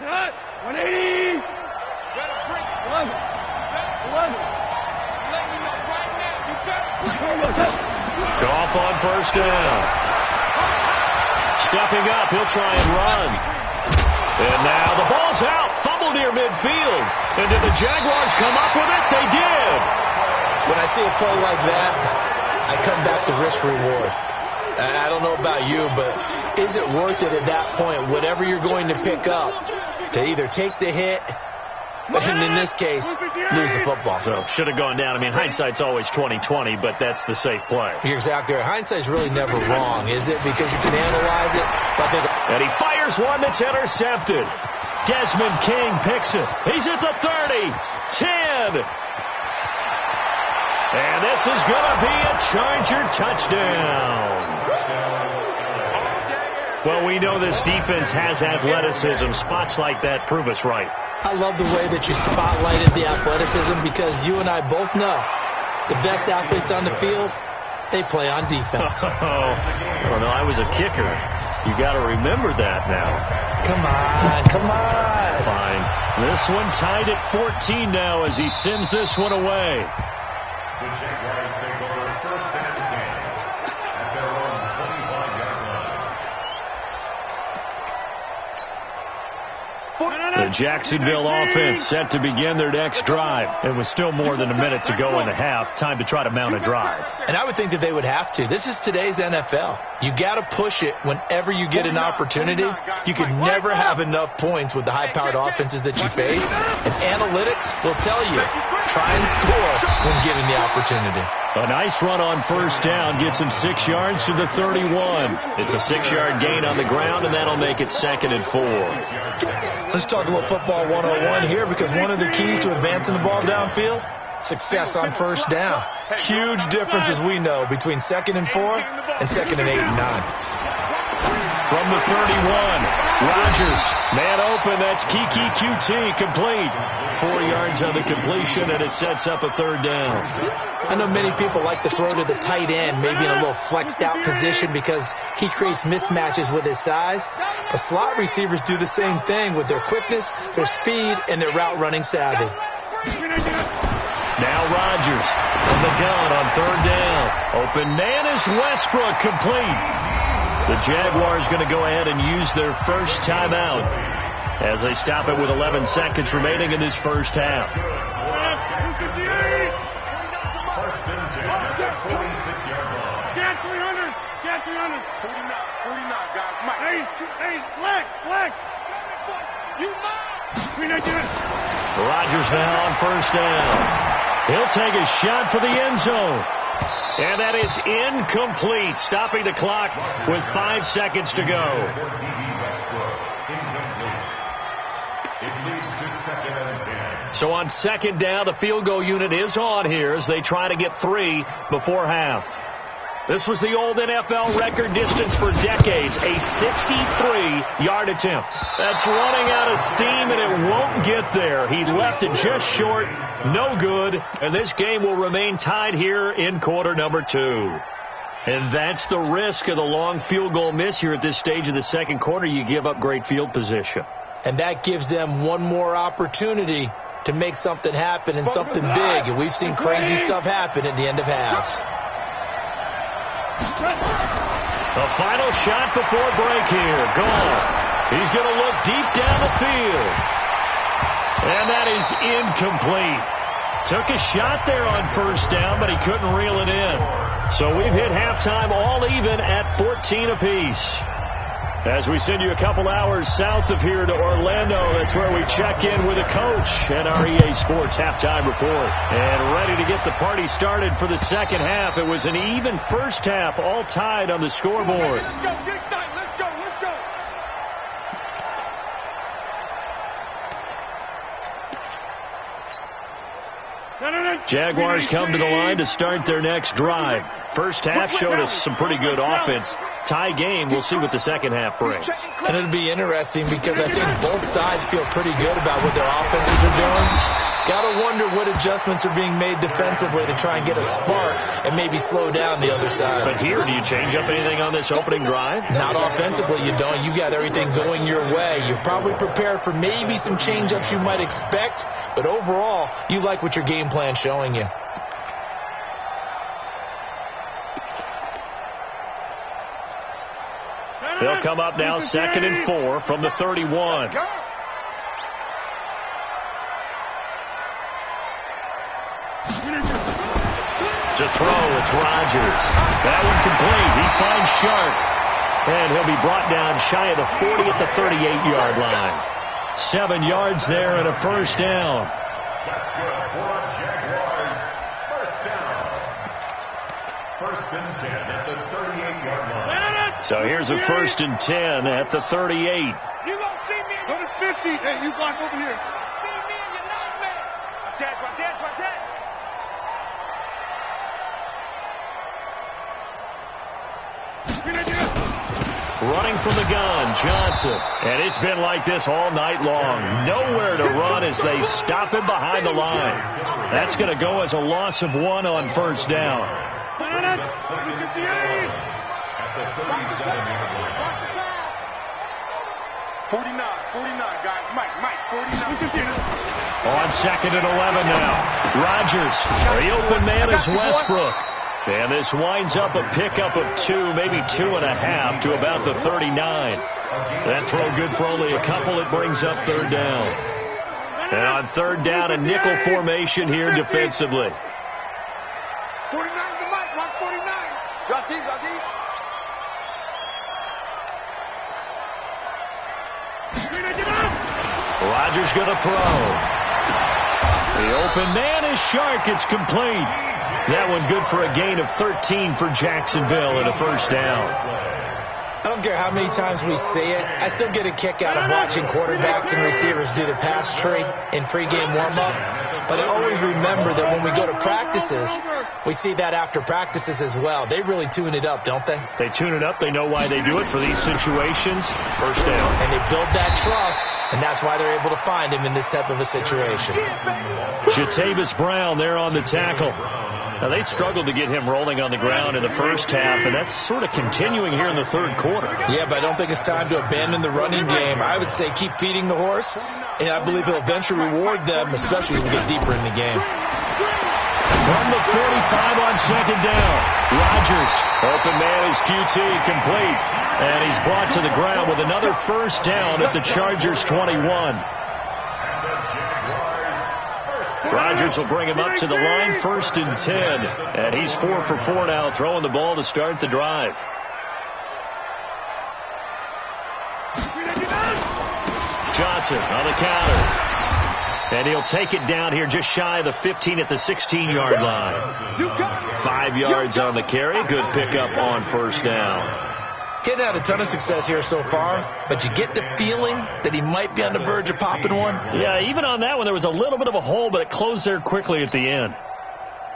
180. 11. Goff on first down. Stepping up, he'll try and run. And now the ball's out. Fumble near midfield. And did the Jaguars come up with it? They did. When I see a play like that, I come back to risk reward. I don't know about you, but is it worth it at that point, whatever you're going to pick up, to either take the hit, and in this case, lose the football? So should have gone down. I mean, hindsight's always 20/20, but that's the safe play. You're exactly right. Hindsight's really never wrong, is it? Because you can analyze it. And he fires one that's intercepted. Desmond King picks it. He's at the 30, 10. And this is going to be a Charger touchdown. Well, we know this defense has athleticism. Spots like that prove us right. I love the way that you spotlighted the athleticism, because you and I both know the best athletes on the field, they play on defense. I don't know. I was a kicker. You got to remember that now. Come on, come on. Fine. This one tied at 14 now as he sends this one away. The Jaguars take over first and 10 at their own 25-yard line. The Jacksonville offense set to begin their next drive. It was still more than a minute to go in the half. Time to try to mount a drive. And I would think that they would have to. This is today's NFL. You got to push it whenever you get an opportunity. You can never have enough points with the high-powered offenses that you face. And analytics will tell you, try and score when given the opportunity. A nice run on first down gets him 6 yards to the 31. It's a 6-yard gain on the ground, and that'll make it 2nd and 4. Let's talk a little football 101 here, because one of the keys to advancing the ball downfield, success on first down. Huge difference, as we know, between 2nd and 4 and 2nd and 8 and 9. From the 31, Rodgers, man open, that's Kiki QT, complete. 4 yards on the completion, and it sets up a 3rd down. I know many people like to throw to the tight end, maybe in a little flexed out position, because he creates mismatches with his size. But slot receivers do the same thing with their quickness, their speed, and their route running savvy. Now Rodgers from the gun on 3rd down. Open man is Westbrook, complete. The Jaguars going to go ahead and use their first timeout as they stop it with 11 seconds remaining in this first half. First and 10 at their 46-yard line. Get 300. Get 300. 49, guys. Hey, flex. You might. Rodgers now on first down. He'll take a shot for the end zone. And that is incomplete, stopping the clock with 5 seconds to go. So on 2nd down, the field goal unit is on here as they try to get 3 before half. This was the old NFL record distance for decades, a 63-yard attempt. That's running out of steam, and it won't get there. He left it just short, no good, and this game will remain tied here in quarter number 2. And that's the risk of the long field goal miss here at this stage of the second quarter. You give up great field position. And that gives them one more opportunity to make something happen and something big. And we've seen crazy stuff happen at the end of halves. The final shot before break here. Gone. He's going to look deep down the field. And that is incomplete. Took a shot there on first down, but he couldn't reel it in. So we've hit halftime all even at 14 apiece. As we send you a couple hours south of here to Orlando, that's where we check in with a coach and our EA Sports halftime report. And ready to get the party started for the second half. It was an even first half, all tied on the scoreboard. Let's go. Jaguars come to the line to start their next drive. First half showed us some pretty good offense. Tie game. We'll see what the second half brings. And it'll be interesting because I think both sides feel pretty good about what their offenses are doing. Gotta wonder what adjustments are being made defensively to try and get a spark and maybe slow down the other side. But here, do you change up anything on this opening drive? Not offensively, you don't. You got everything going your way. You've probably prepared for maybe some change-ups you might expect, but overall, you like what your game plan's showing you. They'll come up now 2nd and 4 from the 31. To throw, it's Rodgers. That one complete. He finds Sharp. And he'll be brought down shy of the 40 at the 38-yard line. 7 yards there and a first down. That's good for Jaguars. First down. 1st and 10 at the 38-yard line. So here's a 1st and 10 at the 38. You gonna see me? Go to 50. Hey, you block over here. See me and you're not man. Watch that. Running from the gun, Johnson. And it's been like this all night long. Nowhere to run as they stop him behind the line. That's going to go as a loss of 1 on first down. 49, guys. Mike, 49. On 2nd and 11 now. Rodgers. The open man is Westbrook. And this winds up a pickup of 2, maybe 2.5 to about the 39. That throw good for only a couple. It brings up 3rd down. And on 3rd down, a nickel formation here defensively. 49 to Mike. Watch 49. Drop deep. Rodgers going to throw. The open man is Shark. It's complete. That one good for a gain of 13 for Jacksonville and a first down. I don't care how many times we see it. I still get a kick out of watching quarterbacks and receivers do the pass tree in pregame warm-up. But I always remember that when we go to practices, we see that after practices as well. They really tune it up, don't they? They tune it up. They know why they do it for these situations. First down. And they build that trust, and that's why they're able to find him in this type of a situation. Jatavis Brown there on the tackle. Now, they struggled to get him rolling on the ground in the first half, and that's sort of continuing here in the 3rd quarter. Yeah, but I don't think it's time to abandon the running game. I would say keep feeding the horse, and I believe he'll eventually reward them, especially as we get deeper in the game. From the 45 on 2nd down, Rodgers. Open man is QT, complete. And he's brought to the ground with another first down at the Chargers' 21. Rodgers will bring him up to the line, 1st and 10. And he's 4 for 4 now, throwing the ball to start the drive. Johnson on the counter. And he'll take it down here just shy of the 15 at the 16-yard line. 5 yards on the carry. Good pickup on first down. He's had a ton of success here so far, but you get the feeling that he might be on the verge of popping one. Yeah, even on that one, there was a little bit of a hole, but it closed there quickly at the end.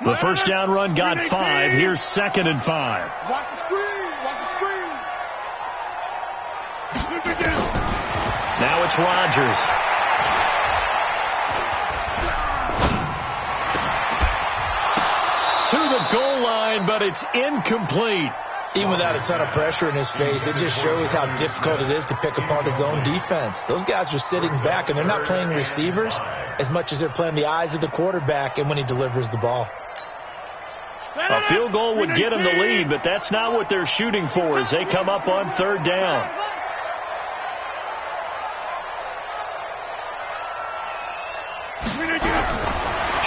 The first down run got 5. Here's 2nd and 5. Watch the screen. Now it's Rodgers. To the goal line, but it's incomplete. Even without a ton of pressure in his face, it just shows how difficult it is to pick apart his own defense. Those guys are sitting back, and they're not playing receivers as much as they're playing the eyes of the quarterback and when he delivers the ball. A field goal would get them the lead, but that's not what they're shooting for as they come up on 3rd down.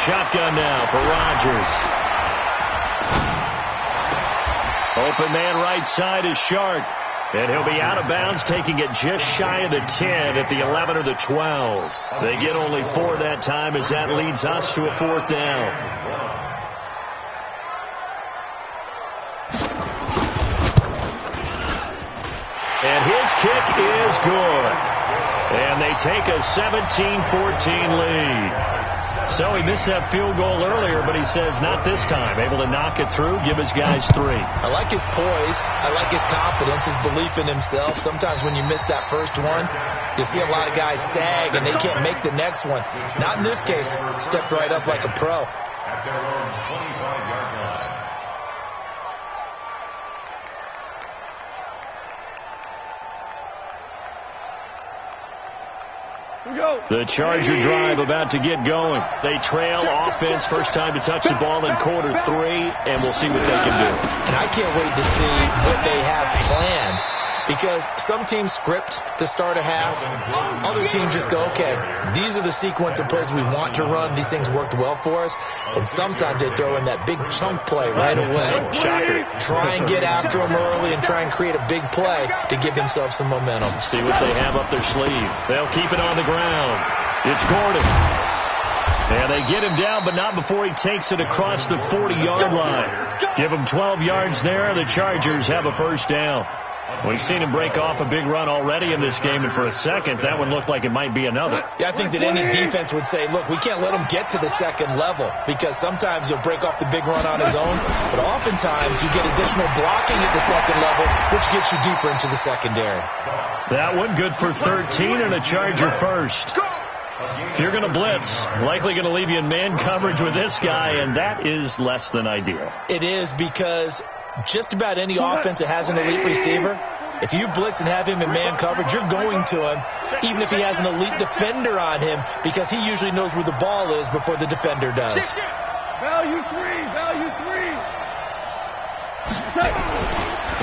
Shotgun now for Rodgers. Open man right side is Shark. And he'll be out of bounds, taking it just shy of the 10 at the 11 or the 12. They get only 4 that time as that leads us to a 4th down. And his kick is good. And they take a 17-14 lead. So he missed that field goal earlier, but he says not this time. Able to knock it through, give his guys 3. I like his poise. I like his confidence, his belief in himself. Sometimes when you miss that first one, you see a lot of guys sag and they can't make the next one. Not in this case. Stepped right up like a pro. At their own 25-yard line. The Charger drive about to get going. They trail offense, first time to touch the ball in quarter 3, and we'll see what they can do. And I can't wait to see what they have planned, because some teams script to start a half. Other teams just go, okay, these are the sequence of plays we want to run. These things worked well for us. And sometimes they throw in that big chunk play right away. Shocker. Try and get after them early and try and create a big play to give themselves some momentum. See what they have up their sleeve. They'll keep it on the ground. It's Gordon. And they get him down, but not before he takes it across the 40-yard line. Give him 12 yards there. The Chargers have a first down. We've seen him break off a big run already in this game, and for a second, that one looked like it might be another. Yeah, I think that any defense would say, look, we can't let him get to the second level, because sometimes he'll break off the big run on his own, but oftentimes you get additional blocking at the second level, which gets you deeper into the secondary. That one good for 13 and a Charger first. If you're going to blitz, likely going to leave you in man coverage with this guy, and that is less than ideal. It is, because just about any offense that has an elite receiver, if you blitz and have him in man coverage, you're going to him, even if he has an elite defender on him, because he usually knows where the ball is before the defender does. Value 3, value 3.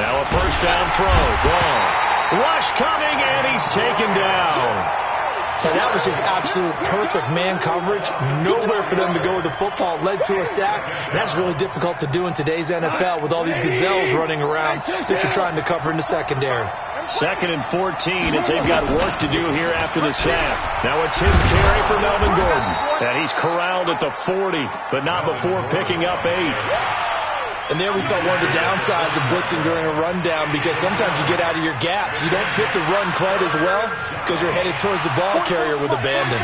Now a first down throw, gone. Rush coming, and he's taken down. And that was just absolute perfect man coverage. Nowhere for them to go with the football. Led to a sack. And that's really difficult to do in today's NFL with all these gazelles running around that you're trying to cover in the secondary. 2nd and 14 as they've got work to do here after the sack. Now it's his carry for Melvin Gordon. And he's corralled at the 40, but not before picking up 8. And there we saw one of the downsides of blitzing during a rundown, because sometimes you get out of your gaps. You don't fit the run quite as well because you're headed towards the ball carrier with abandon.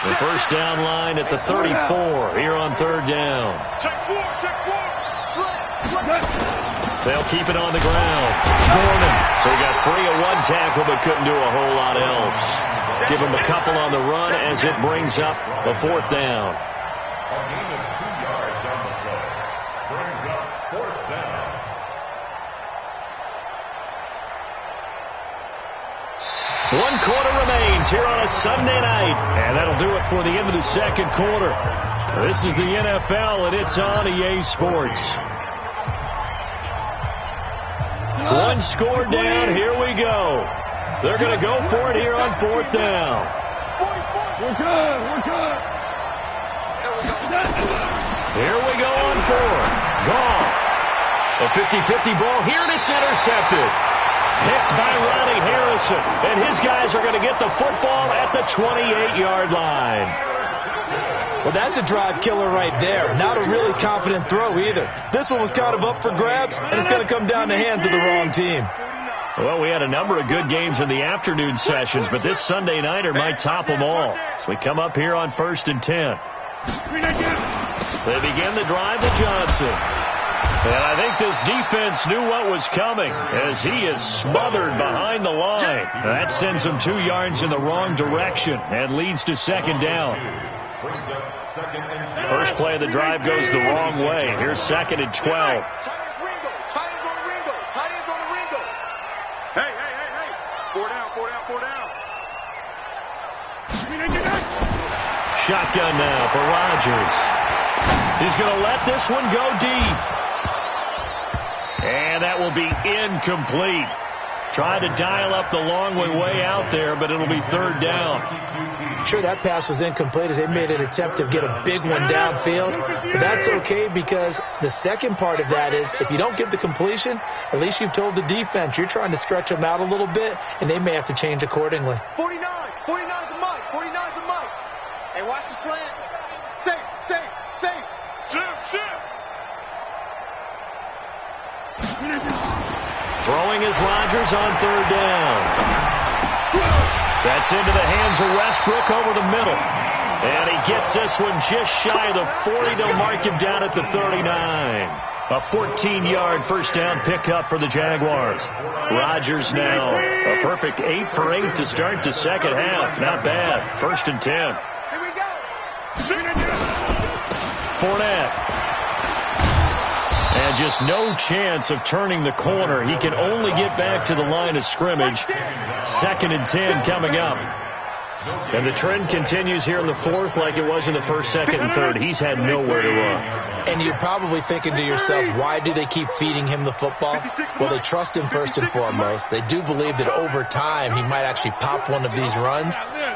The first down line at the 34 here on 3rd down. Check 4, check 4. They'll keep it on the ground. Gordon. So he got free of one tackle but couldn't do a whole lot else. Give him a couple on the run as it brings up a 4th down. A gain of 2 yards on the play. Brings up 4th down. One quarter remains here on a Sunday night. And that'll do it for the end of the second quarter. This is the NFL, and it's on EA Sports. One score down. Here we go. They're going to go for it here on 4th down. We're good, we're good. Here we go on 4. Gone. A 50-50 ball here, and it's intercepted. Picked by Ronnie Harrison, and his guys are going to get the football at the 28-yard line. Well, that's a drive killer right there. Not a really confident throw either. This one was kind of up for grabs, and it's going to come down the hands of the wrong team. Well, we had a number of good games in the afternoon sessions, but this Sunday nighter might top them all. So we come up here on 1st and 10. They begin the drive with Johnson. And I think this defense knew what was coming as he is smothered behind the line. That sends him 2 yards in the wrong direction and leads to 2nd down. First play of the drive goes the wrong way. Here's 2nd and 12. Shotgun now for Rodgers. He's going to let this one go deep. And that will be incomplete. Trying to dial up the long way out there, but it'll be 3rd down. Sure, that pass was incomplete as they made an attempt to get a big one downfield. But that's okay, because the second part of that is if you don't get the completion, at least you've told the defense you're trying to stretch them out a little bit, and they may have to change accordingly. 49 the mic, 49 the mic. Hey, watch the slant. Safe. Shift. Throwing is Rodgers on 3rd down. That's into the hands of Westbrook over the middle. And he gets this one just shy of the 40. They'll mark him down at the 39. A 14-yard first down pickup for the Jaguars. Rodgers now a perfect 8 for 8 to start the second half. Not bad. 1st and 10. Here we go. Fournette. And just no chance of turning the corner. He can only get back to the line of scrimmage. 2nd and 10 coming up. And the trend continues here in the 4th like it was in the 1st, 2nd, and 3rd. He's had nowhere to run. And you're probably thinking to yourself, why do they keep feeding him the football? Well, they trust him first and foremost. They do believe that over time he might actually pop one of these runs.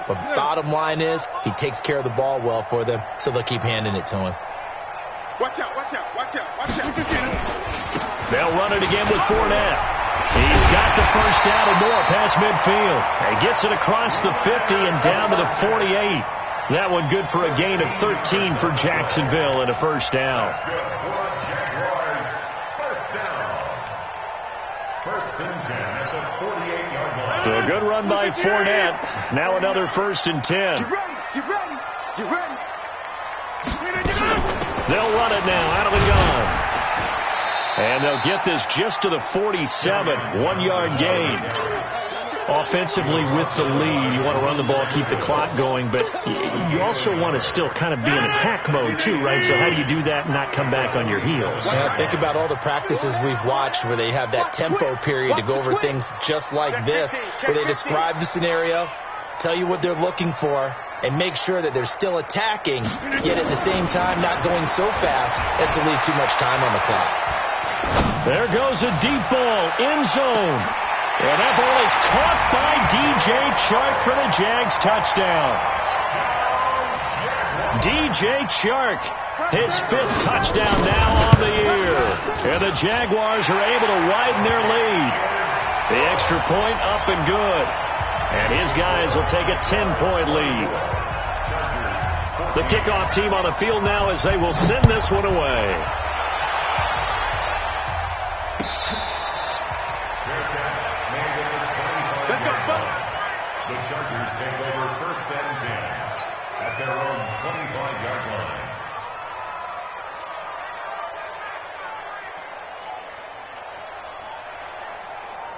But bottom line is he takes care of the ball well for them, so they'll keep handing it to him. Watch out, watch out, watch out, watch out. They'll run it again with Fournette. He's got the first down and more past midfield. He gets it across the 50 and down to the 48. That one good for a gain of 13 for Jacksonville and a first down. So a good run by Fournette. Now another 1st and 10. Get ready, get ready, get ready. They'll run it now out of the gun. And they'll get this just to the 47. 1-yard gain. Offensively with the lead, you want to run the ball, keep the clock going, but you also want to still kind of be in attack mode too, right? So how do you do that and not come back on your heels? Yeah, think about all the practices we've watched where they have that tempo period to go over things just like this, where they describe the scenario, tell you what they're looking for, and make sure that they're still attacking, yet at the same time not going so fast as to leave too much time on the clock. There goes a deep ball, end zone. And that ball is caught by DJ Chark for the Jags touchdown. DJ Chark, his 5th touchdown now on the year. And the Jaguars are able to widen their lead. The extra point up and good. And his guys will take a 10-point lead. The kickoff team on the field now as they will send this one away. The Chargers take over 1st and 10 at their own 25-yard line.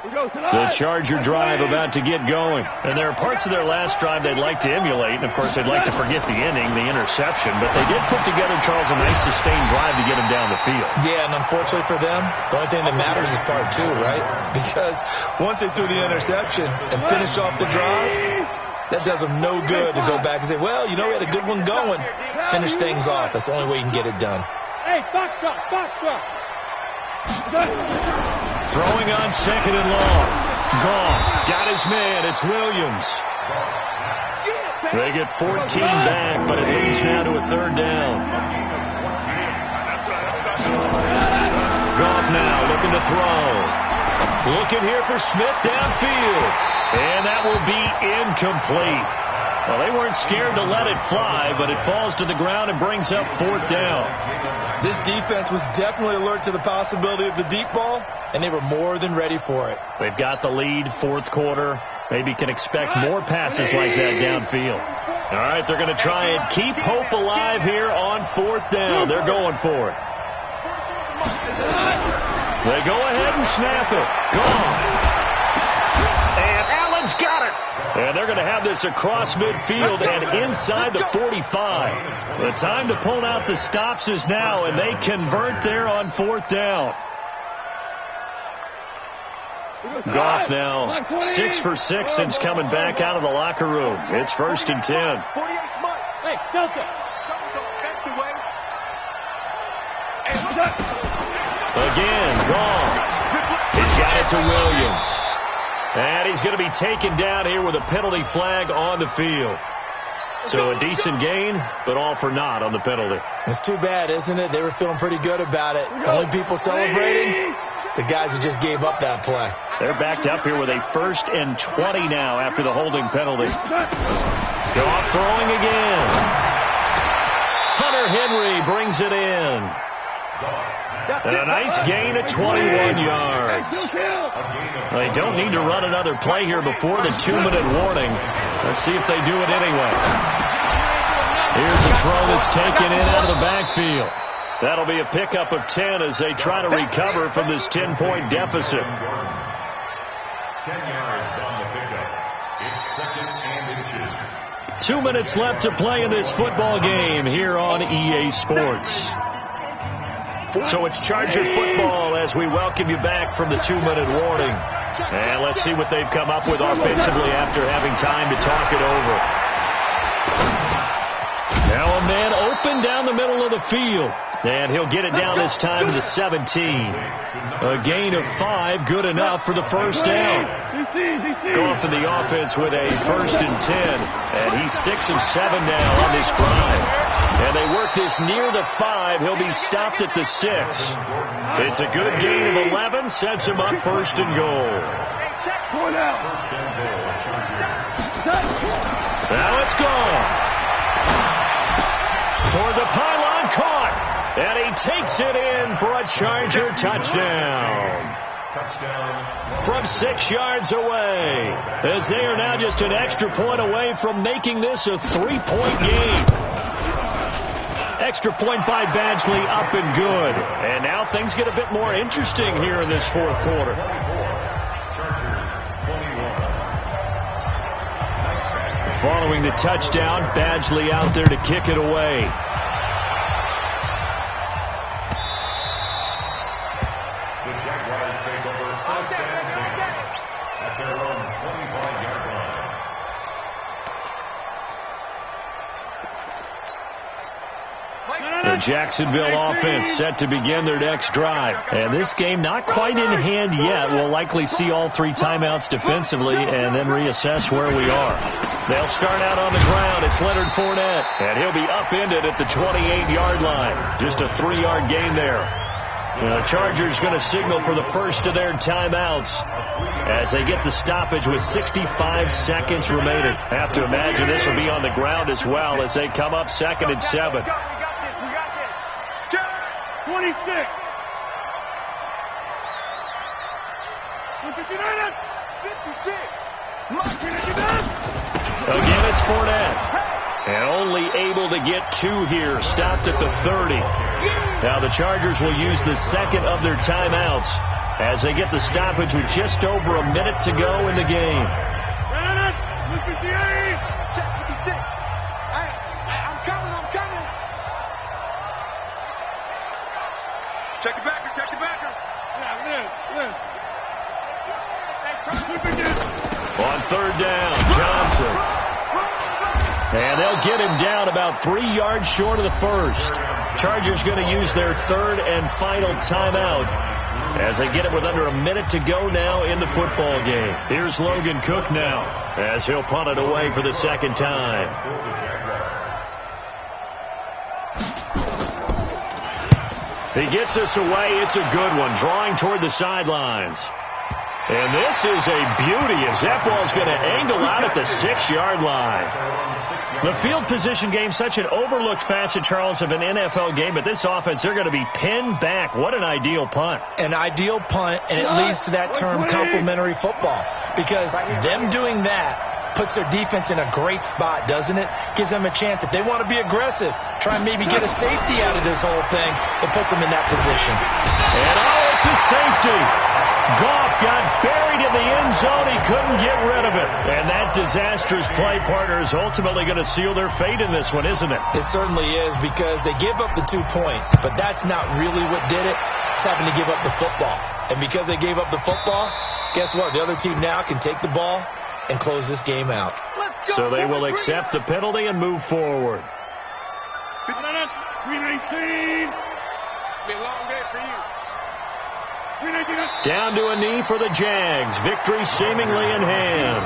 The Charger drive about to get going. And there are parts of their last drive they'd like to emulate. And, of course, they'd like to forget the inning, the interception. But they did put together, Charles, a nice sustained drive to get them down the field. Yeah, and unfortunately for them, the only thing that matters is part 2, right? Because once they threw the interception and finished off the drive, that does them no good to go back and say, well, you know, we had a good one going. Finish things off. That's the only way you can get it done. Hey, box truck, box truck. Throwing on 2nd and long. Goff got his man. It's Williams. They get 14 back, but it leads now to a 3rd down. Goff now looking to throw. Looking here for Smith downfield. And that will be incomplete. Well, they weren't scared to let it fly, but it falls to the ground and brings up 4th down. This defense was definitely alert to the possibility of the deep ball, and they were more than ready for it. They've got the lead, 4th quarter. Maybe can expect more passes like that downfield. All right, they're going to try and keep hope alive here on 4th down. They're going for it. They go ahead and snap it. Gone. And Allen's got it. And they're going to have this across midfield and inside the 45. The time to pull out the stops is now, and they convert there on 4th down. Goff now 6 for 6 since coming back out of the locker room. It's 1st and 10. Hey, Delta. Again, Goff. He's got it to Williams. And he's going to be taken down here with a penalty flag on the field. So a decent gain, but all for naught on the penalty. It's too bad, isn't it? They were feeling pretty good about it. Only people celebrating, the guys who just gave up that play. They're backed up here with a 1st and 20 now after the holding penalty. Goff throwing again. Hunter Henry brings it in. And a nice gain at 21 yards. They don't need to run another play here before the 2-minute warning. Let's see if they do it anyway. Here's a throw that's taken in out of the backfield. That'll be a pickup of 10 as they try to recover from this 10-point deficit. 10 yards on the pickup. It's 2nd and inches. 2 minutes left to play in this football game here on EA Sports. So it's Charger football as we welcome you back from the 2-minute warning. And let's see what they've come up with offensively after having time to talk it over. Now a man open down the middle of the field. And he'll get it down this time to the 17. A gain of 5, good enough for the first down. Going for the offense with a 1st and 10. And he's 6 of 7 now on this drive. And they work this near the 5. He'll be stopped at the 6. It's a good gain of 11. Sets him up 1st and goal. Now it's gone. Toward the pylon, caught. And he takes it in for a Charger touchdown. From 6 yards away. As they are now just an extra point away from making this a 3-point game. Extra point by Badgley up and good. And now things get a bit more interesting here in this 4th quarter. Following the touchdown, Badgley out there to kick it away. The Jaguars take over 1st and 10 at their own 25-yard line. The Jacksonville offense set to begin their next drive. And this game not quite in hand yet. We'll likely see all 3 timeouts defensively and then reassess where we are. They'll start out on the ground. It's Leonard Fournette. And he'll be upended at the 28-yard line. Just a 3-yard gain there. The Chargers going to signal for the first of their timeouts as they get the stoppage with 65 seconds remaining. Have to imagine this will be on the ground as well as they come up 2nd and 7. 26. Again, it's Fournette. And only able to get 2 here. Stopped at the 30. Now the Chargers will use the 2nd of their timeouts as they get the stoppage with just over a minute to go in the game. I'm coming. Check the backer. On 3rd down, Johnson. And they'll get him down about 3 yards short of the 1st. Chargers going to use their 3rd and final timeout as they get it with under a minute to go now in the football game. Here's Logan Cook now as he'll punt it away for the 2nd time. He gets this away. It's a good one, drawing toward the sidelines. And this is a beauty as that ball's going to angle out at the 6-yard line. The field position game, such an overlooked facet, Charles, of an NFL game, but this offense, they're going to be pinned back. What an ideal punt. An ideal punt, and it leads to that term complementary football, because them doing that puts their defense in a great spot, doesn't it? Gives them a chance. If they want to be aggressive, try and maybe get a safety out of this whole thing, it puts them in that position. And it's a safety. Goff got buried in the end zone. He couldn't get rid of it. And that disastrous play, partner, is ultimately going to seal their fate in this one, isn't it? It certainly is, because they give up the 2 points, but that's not really what did it. It's having to give up the football. And because they gave up the football, guess what? The other team now can take the ball and close this game out. So they will accept the penalty and move forward. 319. Be a long day for you. Down to a knee for the Jags. Victory seemingly in hand.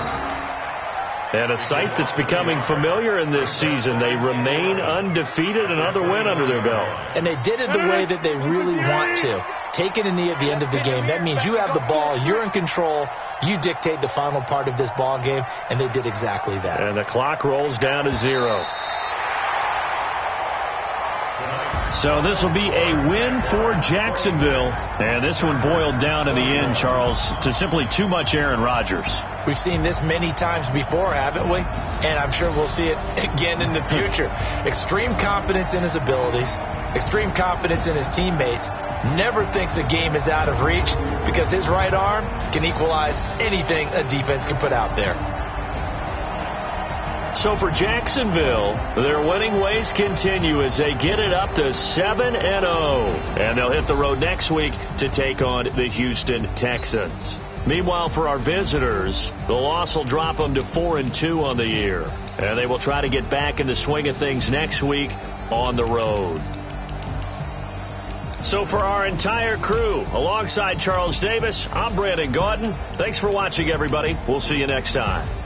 And a sight that's becoming familiar in this season. They remain undefeated, another win under their belt. And they did it the way that they really want to. Taking a knee at the end of the game. That means you have the ball, you're in control, you dictate the final part of this ball game, and they did exactly that. And the clock rolls down to 0. So this will be a win for Jacksonville. And this one boiled down in the end, Charles, to simply too much Aaron Rodgers. We've seen this many times before, haven't we? And I'm sure we'll see it again in the future. Extreme confidence in his abilities, extreme confidence in his teammates. Never thinks the game is out of reach because his right arm can equalize anything a defense can put out there. So for Jacksonville, their winning ways continue as they get it up to 7-0. And they'll hit the road next week to take on the Houston Texans. Meanwhile, for our visitors, the loss will drop them to 4-2 on the year. And they will try to get back in the swing of things next week on the road. So for our entire crew, alongside Charles Davis, I'm Brandon Gaudin. Thanks for watching, everybody. We'll see you next time.